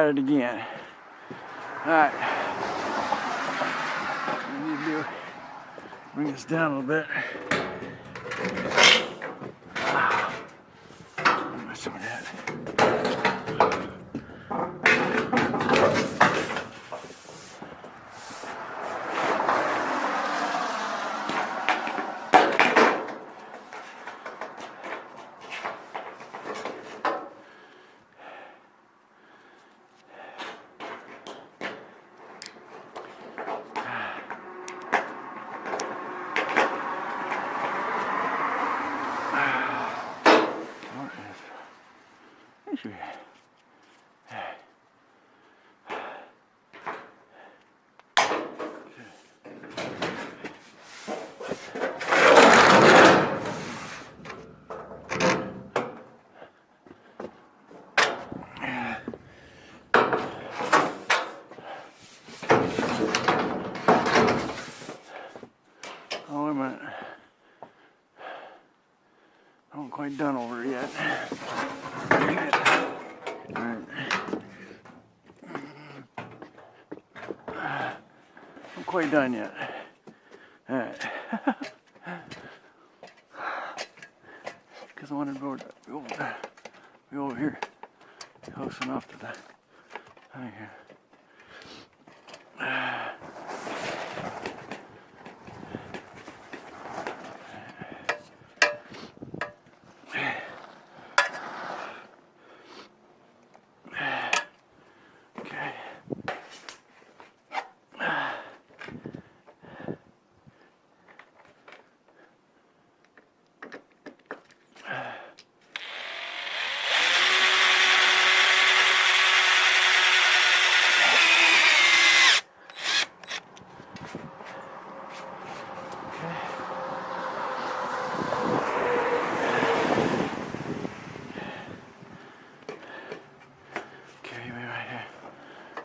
at it again. Alright. We need to bring this down a little bit. Some of that. Oh, wait a minute. I'm not quite done over yet. Alright. I'm quite done yet. Alright. Because I wanted to be over here. Close enough to that. Right here.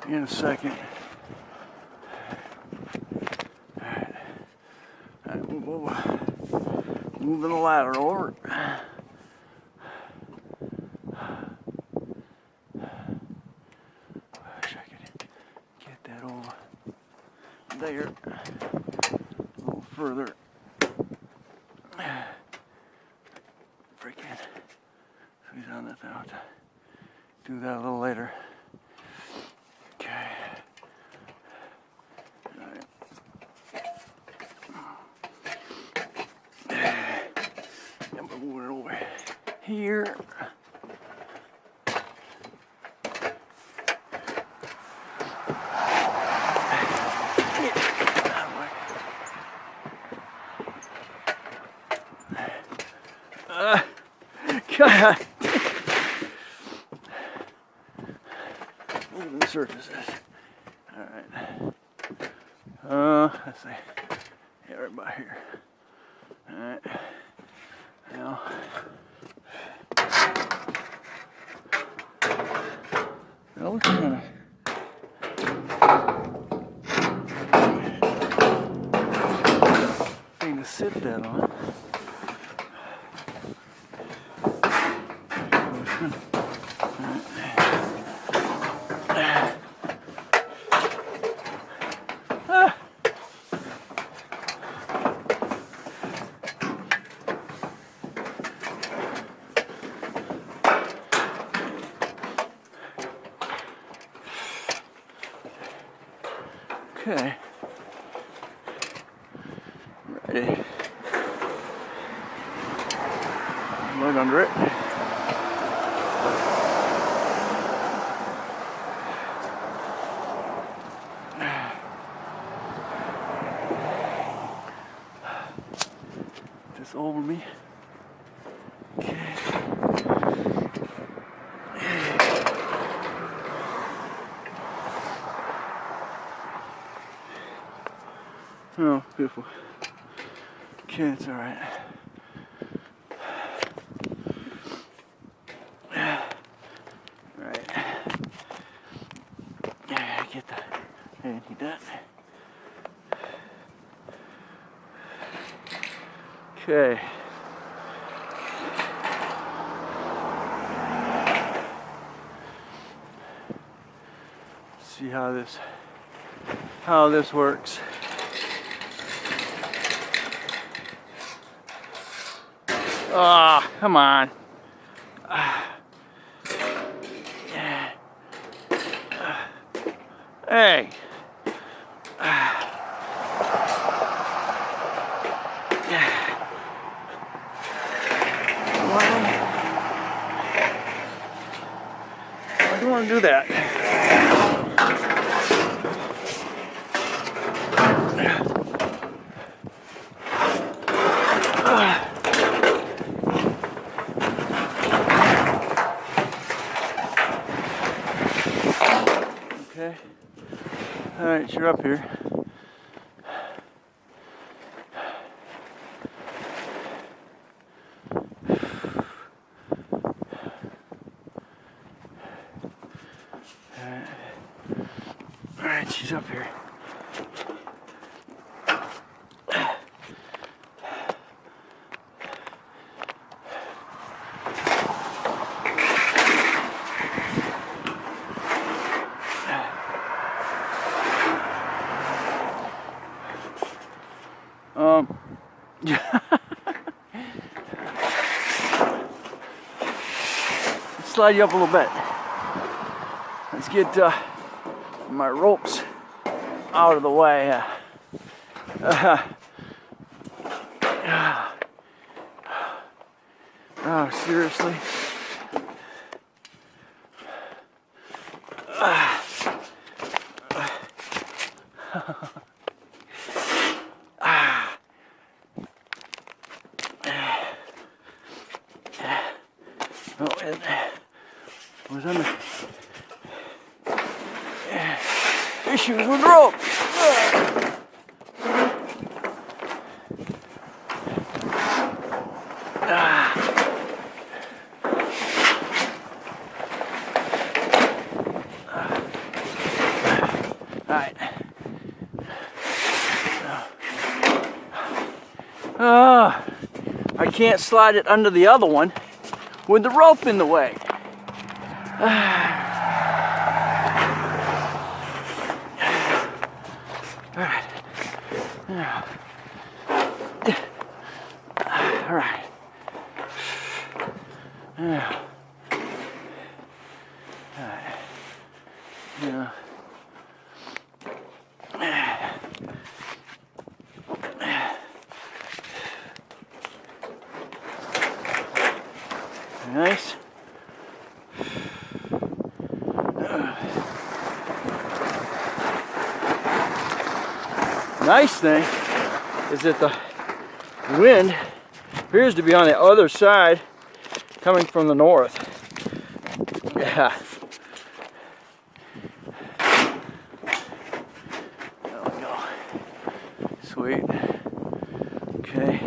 In a second. Alright. Moving the ladder over. Wish I could get that over there a little further. Freaking squeeze on that out. Do that a little later. Move it over here. God. Even the surfaces. All right. Let's see. Yeah, right about here. All right. Now, that looks kind of thing to sit that on. Okay. Ready. Right under it. This over me. Okay. Oh, beautiful. Okay, it's all right. All right. Get that. I need that. Okay. how this works. Ah, come on. Hey. I don't want to do that. Okay. All right, you're up here. All right, she's up here. Slide you up a little bit. Let's get my ropes out of the way. Oh, seriously? Oh, it was under issues with rope. Alright. I can't slide it under the other one with the rope in the way. All right. Yeah. Yeah. Nice. Nice thing is that the wind appears to be on the other side, coming from the north. Yeah. There we go. Sweet. Okay.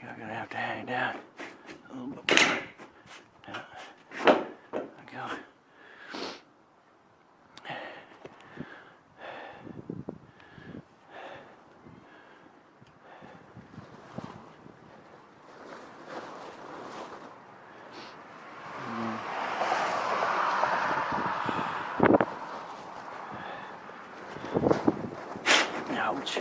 You're gonna have to hang down a little bit more. Yeah. There we go. Ouch.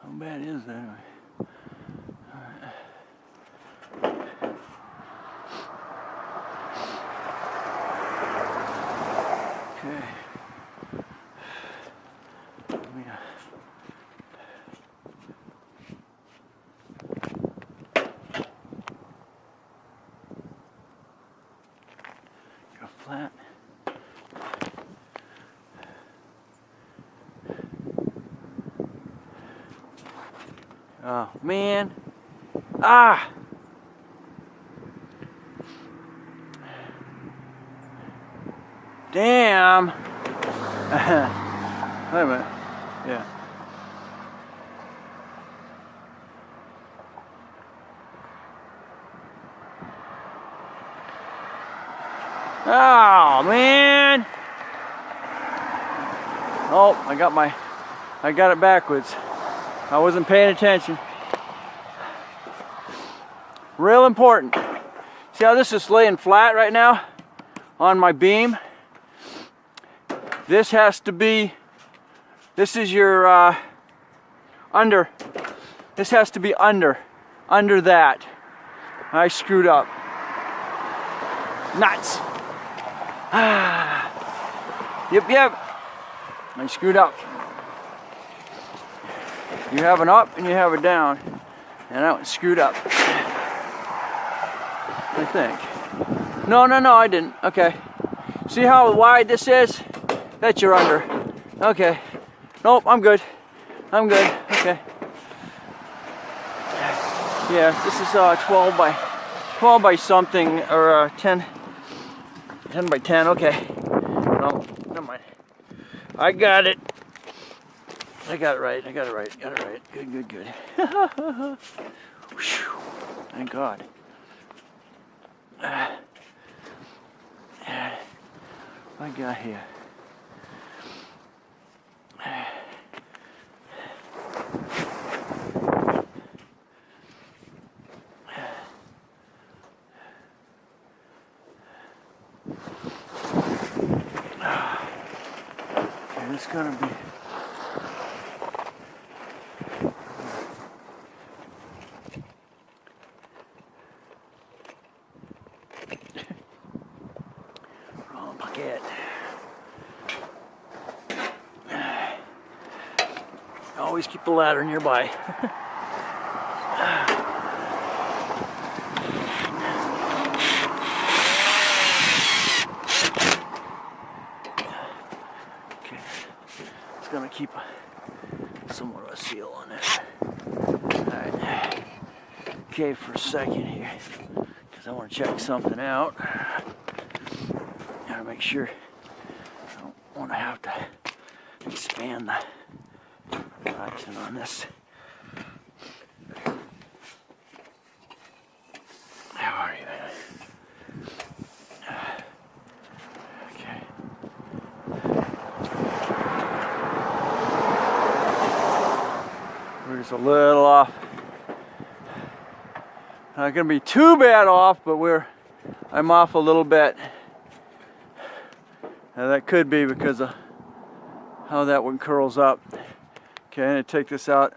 How bad is that anyway? Okay. Let me, go flat. Oh, man. Ah! Damn! Wait a minute. Yeah. Oh, man! Oh, I got it backwards. I wasn't paying attention. Real important. See how this is laying flat right now on my beam? This has to be, this is your under. This has to be under that. I screwed up. Nuts. Yep. I screwed up. You have an up and you have a down. And that one screwed up. I think. No, I didn't. Okay. See how wide this is? That's your under. Okay. Nope, I'm good. Okay. Yeah, this is 12 by something, or 10 by 10. Okay. No, never mind. I got it. I got it right. Good. Thank God. What I got here? And it's gonna be wrong bucket. Always keep the ladder nearby. Okay, it's gonna keep somewhat of a seal on it. Alright. Okay, for a second here, because I want to check something out. Gotta make sure I don't want to have to expand the action on this. How are you? Okay. We're just a little off. Not gonna be too bad off, but I'm off a little bit. Now that could be because of how that one curls up. Okay, I'm gonna take this out,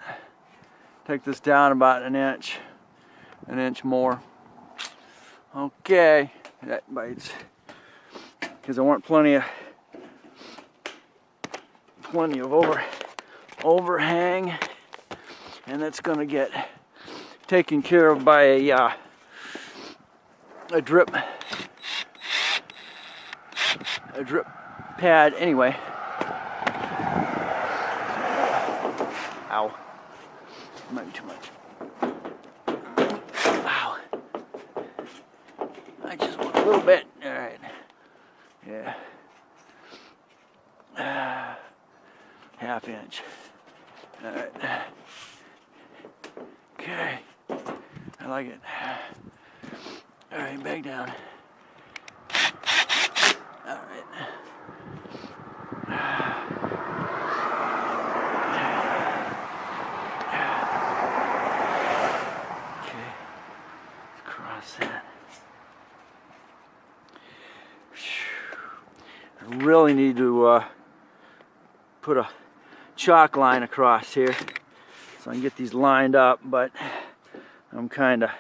take this down about an inch more. Okay, that bites. Because I want plenty of overhang, and that's gonna get taken care of by a drip pad anyway. Ow. Might be too much. Ow. I just want a little bit. Alright. Yeah. Half inch. Alright. Okay. I like it. Alright, back down. Alright. I really need to put a chalk line across here so I can get these lined up, but I'm kind of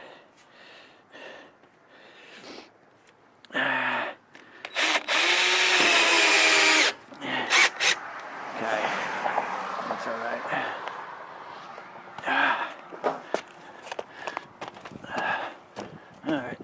okay, that's all right. All right.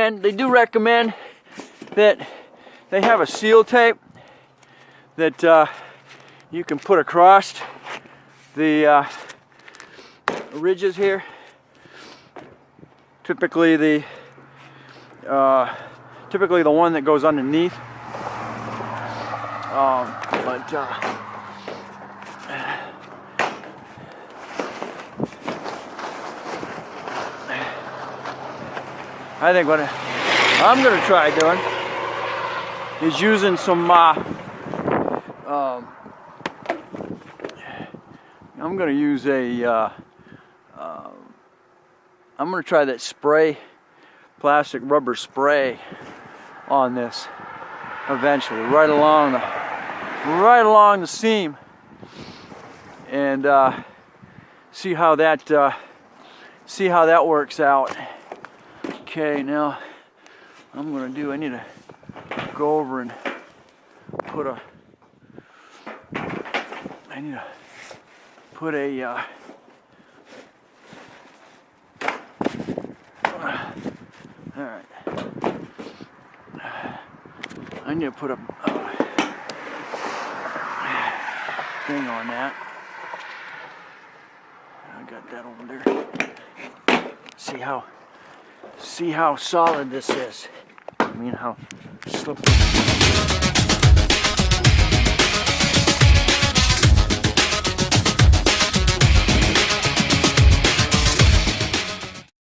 do recommend that they have a seal tape that you can put across the ridges here. Typically the one that goes underneath. I think what I'm going to try doing is using some I'm going to use a I'm going to try that spray, plastic rubber spray on this eventually, right along the seam, and see how that works out. Okay, now I'm going to do, I need to go over and put a, alright, I need to put a thing on that. I got that over there. See how solid this is. I mean, how slippery.